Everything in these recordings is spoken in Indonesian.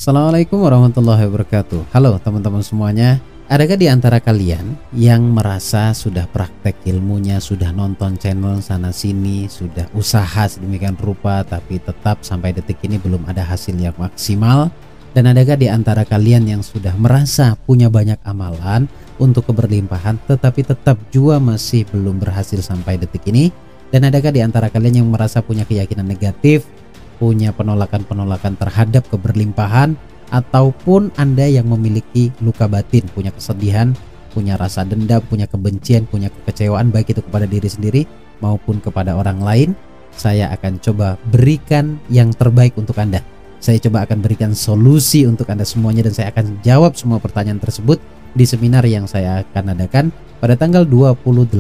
Assalamualaikum warahmatullahi wabarakatuh. Halo teman-teman semuanya. Adakah di antara kalian yang merasa sudah praktek ilmunya, sudah nonton channel sana sini, sudah usaha sedemikian rupa, tapi tetap sampai detik ini belum ada hasil yang maksimal? Dan adakah di antara kalian yang sudah merasa punya banyak amalan untuk keberlimpahan, tetapi tetap juga masih belum berhasil sampai detik ini? Dan adakah di antara kalian yang merasa punya keyakinan negatif, punya penolakan-penolakan terhadap keberlimpahan, ataupun Anda yang memiliki luka batin, punya kesedihan, punya rasa dendam, punya kebencian, punya kekecewaan, baik itu kepada diri sendiri maupun kepada orang lain? Saya akan coba berikan yang terbaik untuk Anda. Saya coba akan berikan solusi untuk Anda semuanya, dan saya akan jawab semua pertanyaan tersebut di seminar yang saya akan adakan pada tanggal 28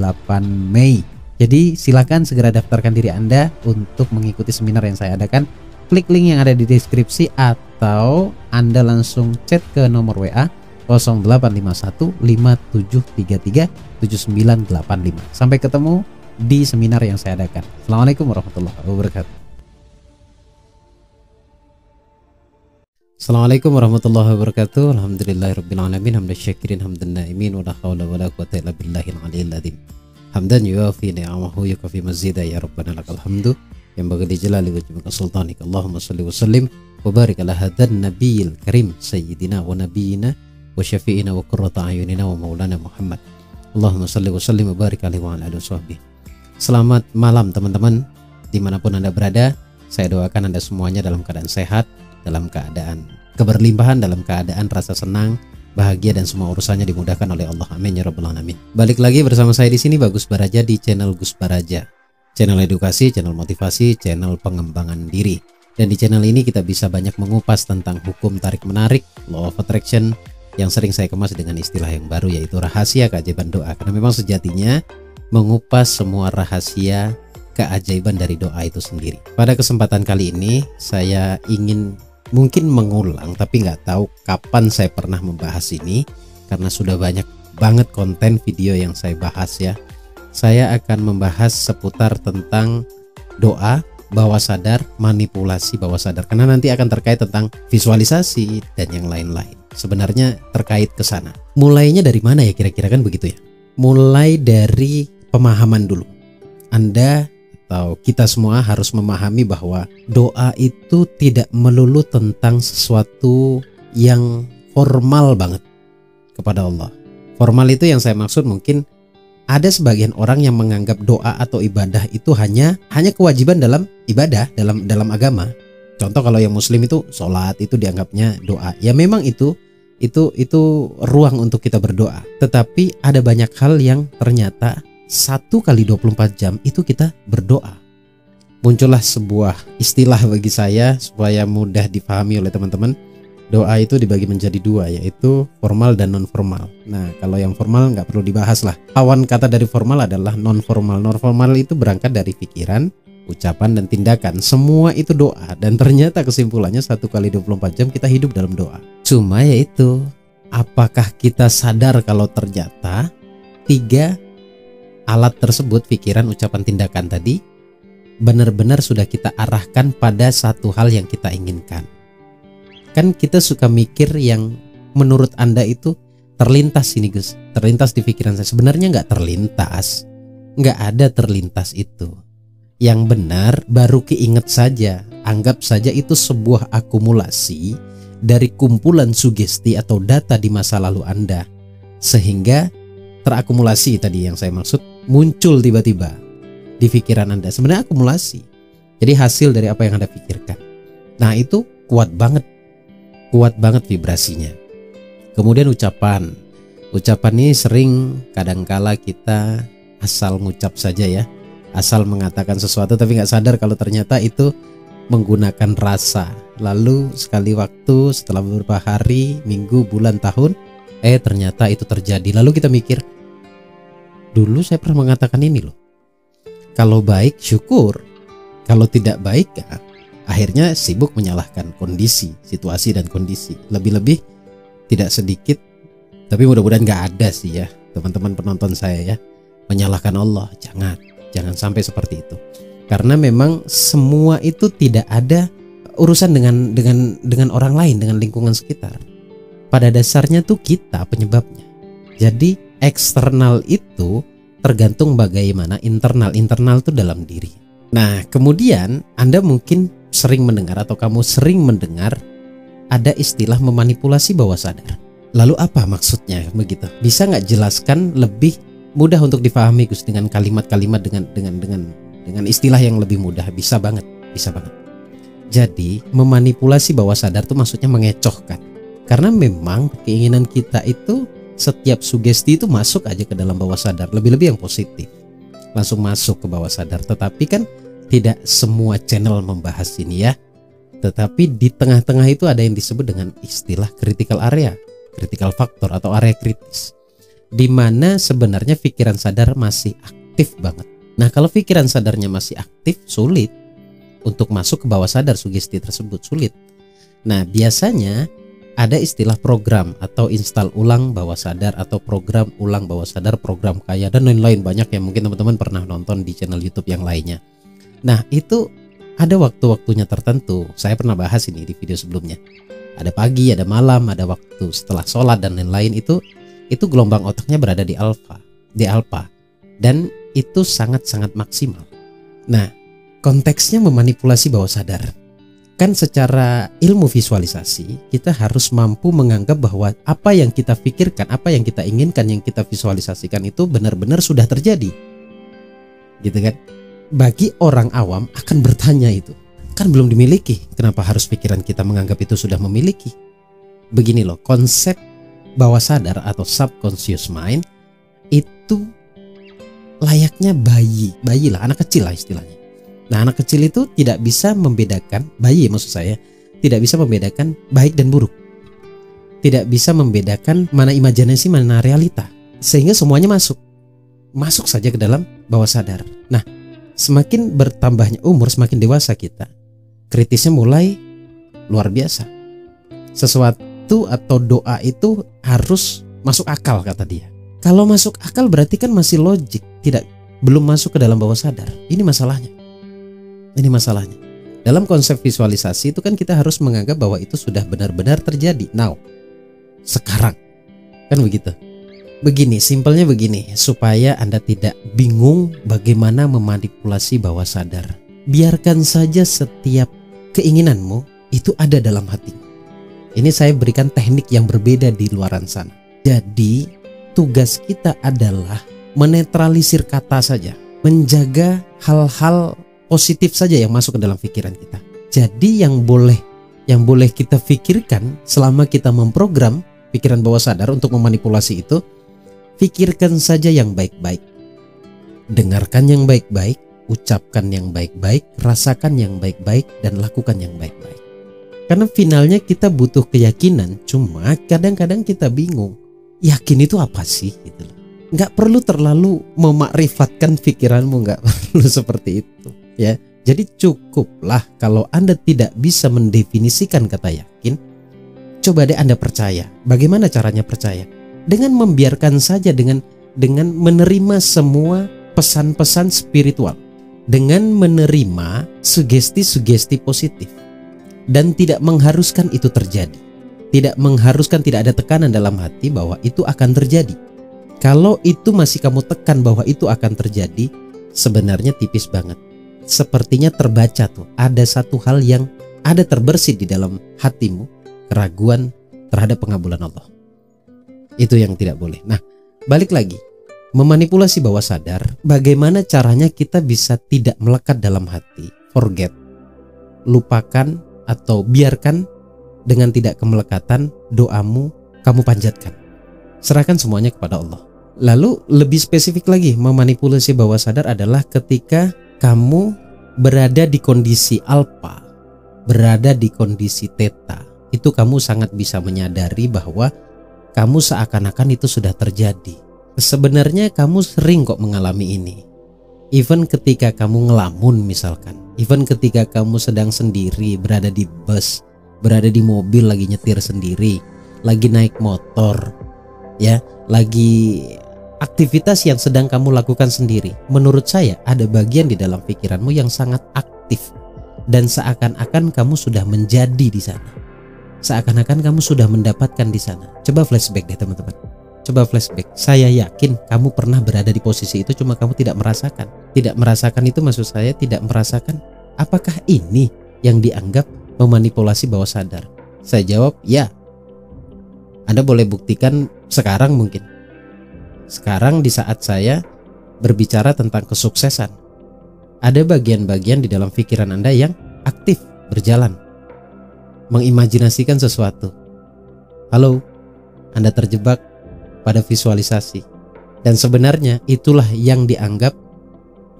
Mei. Jadi silakan segera daftarkan diri Anda untuk mengikuti seminar yang saya adakan. Klik link yang ada di deskripsi atau Anda langsung chat ke nomor WA 0851 5733 7985. Sampai ketemu di seminar yang saya adakan. Assalamualaikum warahmatullahi wabarakatuh. Assalamualaikum warahmatullahi wabarakatuh. Alhamdulillahirabbil alamin, hamdan syakirin, hamdan naimin, wala haula wala quwwata illa billahil aliyil azim. Hamdan yuafi ni'amahu yukafi mazida ya rabbana lakal hamdu yang bagi jalali wajhika sultanik. Allahumma shalli wa sallim wa barik ala hadan nabiyil karim sayyidina wa nabiyina wa syafi'ina wa qurrata ayunina wa maulana Muhammad. Allahumma shalli wa sallim wa barik alaihi wa ala alihi washabbihi. Selamat malam teman-teman, dimanapun Anda berada. Saya doakan Anda semuanya dalam keadaan sehat, dalam keadaan keberlimpahan, dalam keadaan rasa senang, bahagia, dan semua urusannya dimudahkan oleh Allah. Amin ya rabbal alamin. Balik lagi bersama saya di sini, Bagus Baraja, di channel Gus Baraja, channel edukasi, channel motivasi, channel pengembangan diri. Dan di channel ini kita bisa banyak mengupas tentang hukum tarik menarik, law of attraction, yang sering saya kemas dengan istilah yang baru, yaitu rahasia keajaiban doa. Karena memang sejatinya mengupas semua rahasia keajaiban dari doa itu sendiri. Pada kesempatan kali ini saya ingin mungkin mengulang, tapi nggak tahu kapan saya pernah membahas ini, karena sudah banyak banget konten video yang saya bahas ya. Saya akan membahas seputar tentang doa bawah sadar, manipulasi bawah sadar, karena nanti akan terkait tentang visualisasi dan yang lain-lain. Sebenarnya terkait ke sana. Mulainya dari mana ya kira-kira, kan begitu ya? Mulai dari pemahaman dulu. Anda atau kita semua harus memahami bahwa doa itu tidak melulu tentang sesuatu yang formal banget kepada Allah. Formal itu yang saya maksud, mungkin ada sebagian orang yang menganggap doa atau ibadah itu hanya kewajiban dalam ibadah, dalam agama. Contoh kalau yang muslim itu sholat, itu dianggapnya doa. Ya memang itu ruang untuk kita berdoa. Tetapi ada banyak hal yang ternyata 1 kali 24 jam itu kita berdoa. Muncullah sebuah istilah bagi saya supaya mudah dipahami oleh teman-teman. Doa itu dibagi menjadi 2, yaitu formal dan non formal. Nah, kalau yang formal nggak perlu dibahas lah. Awan kata dari formal adalah non formal. Non formal itu berangkat dari pikiran, ucapan, dan tindakan. Semua itu doa. Dan ternyata kesimpulannya 1 kali 24 jam kita hidup dalam doa. Cuma yaitu, apakah kita sadar kalau ternyata 3 alat tersebut, pikiran, ucapan, tindakan tadi, benar-benar sudah kita arahkan pada satu hal yang kita inginkan. Kan kita suka mikir yang menurut Anda itu terlintas ini Gus, terlintas di pikiran saya. Sebenarnya nggak terlintas, nggak ada terlintas itu. Yang benar baru keinget saja. Anggap saja itu sebuah akumulasi dari kumpulan sugesti atau data di masa lalu Anda, sehingga terakumulasi tadi yang saya maksud, muncul tiba-tiba di pikiran Anda. Sebenarnya akumulasi, jadi hasil dari apa yang Anda pikirkan. Nah itu kuat banget vibrasinya. Kemudian ucapan ini sering kadangkala kita asal ngucap saja ya, asal mengatakan sesuatu tapi nggak sadar kalau ternyata itu menggunakan rasa. Lalu sekali waktu setelah beberapa hari, minggu, bulan, tahun, ternyata itu terjadi. Lalu kita mikir, dulu saya pernah mengatakan ini loh. Kalau baik syukur, kalau tidak baik ya akhirnya sibuk menyalahkan kondisi, situasi dan kondisi. Lebih-lebih tidak sedikit, tapi mudah-mudahan nggak ada sih ya teman-teman penonton saya ya, menyalahkan Allah. Jangan sampai seperti itu. Karena memang semua itu tidak ada urusan dengan orang lain, dengan lingkungan sekitar. Pada dasarnya tuh kita penyebabnya. Jadi eksternal itu tergantung bagaimana internal. Internal tuh dalam diri. Nah, kemudian Anda mungkin sering mendengar atau kamu sering mendengar ada istilah memanipulasi bawah sadar. Lalu apa maksudnya begitu? Bisa nggak jelaskan lebih mudah untuk difahami Gus, dengan kalimat-kalimat dengan istilah yang lebih mudah? Bisa banget, bisa banget. Jadi memanipulasi bawah sadar itu maksudnya mengecohkan. Karena memang keinginan kita itu setiap sugesti itu masuk aja ke dalam bawah sadar, lebih-lebih yang positif langsung masuk ke bawah sadar. Tetapi kan tidak semua channel membahas ini ya. Tetapi di tengah-tengah itu ada yang disebut dengan istilah critical area, critical factor atau area kritis, di mana sebenarnya pikiran sadar masih aktif banget. Nah, kalau pikiran sadarnya masih aktif, sulit untuk masuk ke bawah sadar, sugesti tersebut sulit. Nah, biasanya ada istilah program atau install ulang bawah sadar atau program ulang bawah sadar, program kaya dan lain-lain banyak yang mungkin teman-teman pernah nonton di channel YouTube yang lainnya. Nah, itu ada waktu-waktunya tertentu. Saya pernah bahas ini di video sebelumnya. Ada pagi, ada malam, ada waktu setelah sholat dan lain-lain. Itu gelombang otaknya berada di alfa, dan itu sangat-sangat maksimal. Nah, konteksnya memanipulasi bawah sadar. Kan secara ilmu visualisasi kita harus mampu menganggap bahwa apa yang kita pikirkan, apa yang kita inginkan, yang kita visualisasikan itu benar-benar sudah terjadi. Gitu kan? Bagi orang awam akan bertanya, itu kan belum dimiliki, kenapa harus pikiran kita menganggap itu sudah memiliki? Begini loh, konsep bawah sadar atau subconscious mind itu layaknya bayi lah, anak kecil lah istilahnya. Nah, anak kecil itu tidak bisa membedakan, bayi maksud saya, tidak bisa membedakan baik dan buruk. Tidak bisa membedakan mana imajinasi, mana realita. Sehingga semuanya masuk saja ke dalam bawah sadar. Nah, semakin bertambahnya umur, semakin dewasa kita, kritisnya mulai luar biasa. Sesuatu atau doa itu harus masuk akal, kata dia. Kalau masuk akal berarti kan masih logik, belum masuk ke dalam bawah sadar. Ini masalahnya. Dalam konsep visualisasi itu kan kita harus menganggap bahwa itu sudah benar-benar terjadi. Now, sekarang. Kan begitu. Begini, simpelnya begini, supaya Anda tidak bingung bagaimana memanipulasi bawah sadar. Biarkan saja setiap keinginanmu itu ada dalam hati. Ini saya berikan teknik yang berbeda di luaran sana. Jadi, tugas kita adalah menetralisir kata saja, menjaga hal-hal positif saja yang masuk ke dalam pikiran kita. Jadi yang boleh kita pikirkan selama kita memprogram pikiran bawah sadar untuk memanipulasi itu, pikirkan saja yang baik-baik, dengarkan yang baik-baik, ucapkan yang baik-baik, rasakan yang baik-baik, dan lakukan yang baik-baik. Karena finalnya kita butuh keyakinan, cuma kadang-kadang kita bingung, yakin itu apa sih gitu loh. Nggak perlu terlalu memakrifatkan pikiranmu, nggak perlu seperti itu. Ya, jadi cukuplah kalau Anda tidak bisa mendefinisikan kata yakin, coba deh Anda percaya. Bagaimana caranya percaya? Dengan membiarkan saja, dengan menerima semua pesan-pesan spiritual, dengan menerima sugesti-sugesti positif, dan tidak mengharuskan itu terjadi. Tidak mengharuskan, tidak ada tekanan dalam hati bahwa itu akan terjadi. Kalau itu masih kamu tekan bahwa itu akan terjadi, sebenarnya tipis banget. Sepertinya terbaca tuh, ada satu hal yang ada terbersit di dalam hatimu, keraguan terhadap pengabulan Allah. Itu yang tidak boleh. Nah, balik lagi, memanipulasi bawah sadar, bagaimana caranya kita bisa tidak melekat dalam hati, forget, lupakan atau biarkan dengan tidak kemelekatan doamu kamu panjatkan. Serahkan semuanya kepada Allah. Lalu lebih spesifik lagi, memanipulasi bawah sadar adalah ketika kamu berada di kondisi alfa, berada di kondisi theta, itu kamu sangat bisa menyadari bahwa kamu seakan-akan itu sudah terjadi. Sebenarnya kamu sering kok mengalami ini. Even ketika kamu ngelamun misalkan, even ketika kamu sedang sendiri, berada di bus, berada di mobil lagi nyetir sendiri, lagi naik motor, ya, lagi aktivitas yang sedang kamu lakukan sendiri. Menurut saya ada bagian di dalam pikiranmu yang sangat aktif dan seakan-akan kamu sudah menjadi di sana. Seakan-akan kamu sudah mendapatkan di sana. Coba flashback deh teman-teman. Coba flashback. Saya yakin kamu pernah berada di posisi itu, cuma kamu tidak merasakan. Tidak merasakan itu maksud saya tidak merasakan apakah ini yang dianggap memanipulasi bawah sadar. Saya jawab ya. Anda boleh buktikan sekarang mungkin. Sekarang di saat saya berbicara tentang kesuksesan, ada bagian-bagian di dalam pikiran Anda yang aktif berjalan, mengimajinasikan sesuatu. Halo, Anda terjebak pada visualisasi. Dan sebenarnya itulah yang dianggap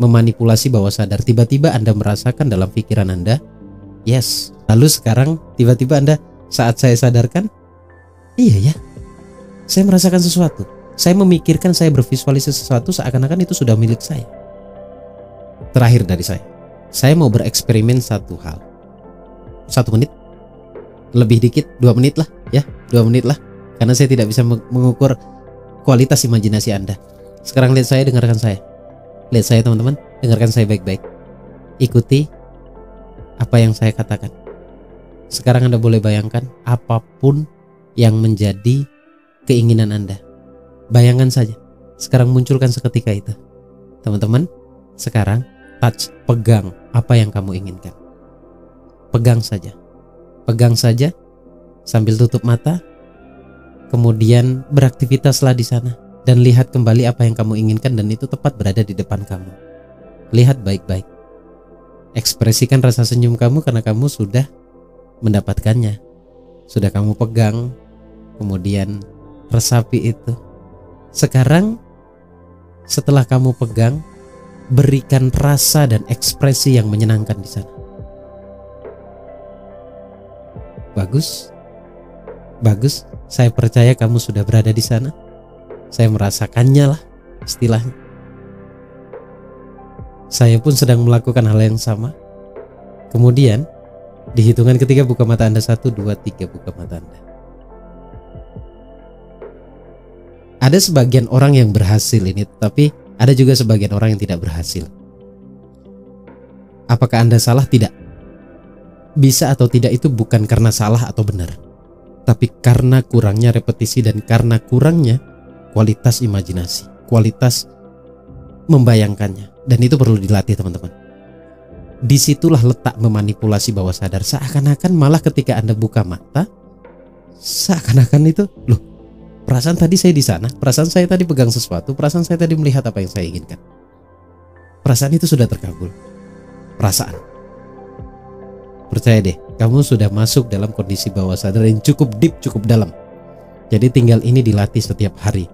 memanipulasi bawah sadar. Tiba-tiba Anda merasakan dalam pikiran Anda, yes. Lalu sekarang tiba-tiba Anda saat saya sadarkan, iya ya, saya merasakan sesuatu. Saya memikirkan, saya bervisualisasi sesuatu seakan-akan itu sudah milik saya. Terakhir dari saya mau bereksperimen satu hal. 1 menit, lebih dikit 2 menit lah ya, 2 menit lah, karena saya tidak bisa mengukur kualitas imajinasi Anda. Sekarang lihat saya, dengarkan saya. Lihat saya teman-teman, dengarkan saya baik-baik. Ikuti apa yang saya katakan. Sekarang Anda boleh bayangkan apapun yang menjadi keinginan Anda. Bayangkan saja. Sekarang munculkan seketika itu. Teman-teman, sekarang touch, pegang apa yang kamu inginkan. Pegang saja. Pegang saja sambil tutup mata. Kemudian beraktivitaslah di sana dan lihat kembali apa yang kamu inginkan, dan itu tepat berada di depan kamu. Lihat baik-baik. Ekspresikan rasa senyum kamu karena kamu sudah mendapatkannya. Sudah kamu pegang, kemudian resapi itu. Sekarang setelah kamu pegang, berikan rasa dan ekspresi yang menyenangkan di sana. Bagus. Bagus. Saya percaya kamu sudah berada di sana. Saya merasakannya lah istilahnya. Saya pun sedang melakukan hal yang sama. Kemudian di hitungan ketiga buka mata Anda. 1, 2, 3 buka mata Anda. Ada sebagian orang yang berhasil ini, tapi ada juga sebagian orang yang tidak berhasil. Apakah Anda salah? Tidak. Bisa atau tidak itu bukan karena salah atau benar, tapi karena kurangnya repetisi dan karena kurangnya kualitas imajinasi, kualitas membayangkannya. Dan itu perlu dilatih teman-teman. Disitulah letak memanipulasi bawah sadar. Seakan-akan malah ketika Anda buka mata, seakan-akan itu, loh, perasaan tadi saya di sana, perasaan saya tadi pegang sesuatu, perasaan saya tadi melihat apa yang saya inginkan. Perasaan itu sudah terkabul. Perasaan. Percaya deh, kamu sudah masuk dalam kondisi bawah sadar yang cukup deep, cukup dalam. Jadi tinggal ini dilatih setiap hari.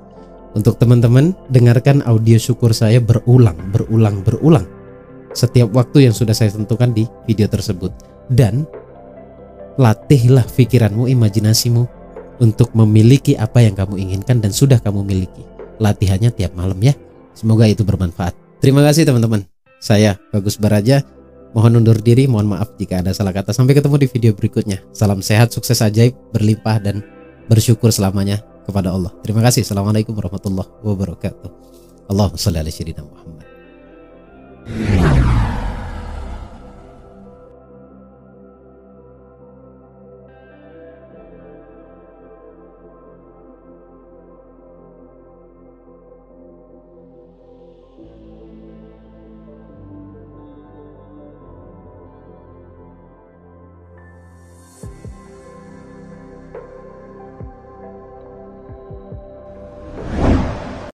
Untuk teman-teman, dengarkan audio syukur saya berulang. Setiap waktu yang sudah saya tentukan di video tersebut. Dan latihlah pikiranmu, imajinasimu untuk memiliki apa yang kamu inginkan dan sudah kamu miliki. Latihannya tiap malam ya. Semoga itu bermanfaat. Terima kasih teman-teman. Saya Bagus Baraja. Mohon undur diri, mohon maaf jika ada salah kata. Sampai ketemu di video berikutnya. Salam sehat, sukses ajaib, berlimpah dan bersyukur selamanya kepada Allah. Terima kasih. Assalamualaikum warahmatullahi wabarakatuh. Allahumma shalli ala sayyidina Muhammad.